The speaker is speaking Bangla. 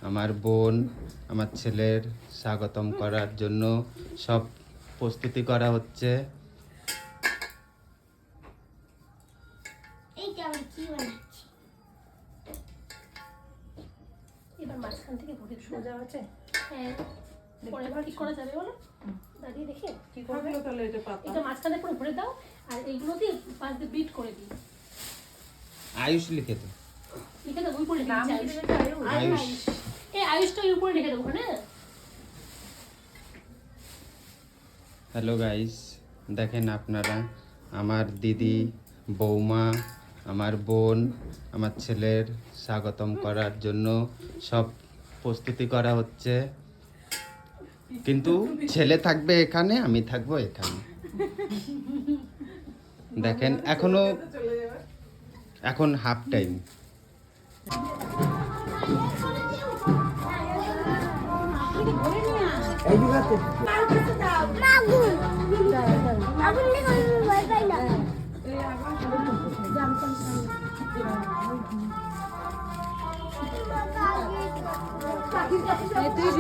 আমার বোন, আমার ছেলের স্বাগতম করার জন্য সব প্রস্তুতি করা হচ্ছে। এবার মাঝখান থেকে ঘুরে সোজা আছে। হ্যাঁ, পরে আবার কি করা যাবে বলো? দাঁড়িয়ে দেখে কি করবে তাহলে এটা পাতা। এটা মাঝখানে পুরো ভরে দাও আর এইগুলো দিয়ে পাশ দিয়ে বিট করে দিই। আয়ুষ লিখে দাও। লিখে দাও উপরে লিখে নাম দাও। কি দেবে? আয়ুষ। এই আয়ুষটা এর উপরে লিখে দাও ওখানে। হ্যালো গাইস, দেখেন আপনারা আমার দিদি, বৌমা, আমার বোন, আমার ছেলের স্বাগতম করার জন্য সব প্রস্তুতি করা হচ্ছে। কিন্তু ছেলে থাকবে এখানে, আমি থাকবো এখানে। দেখেন এখন হাফ টাইম। তুই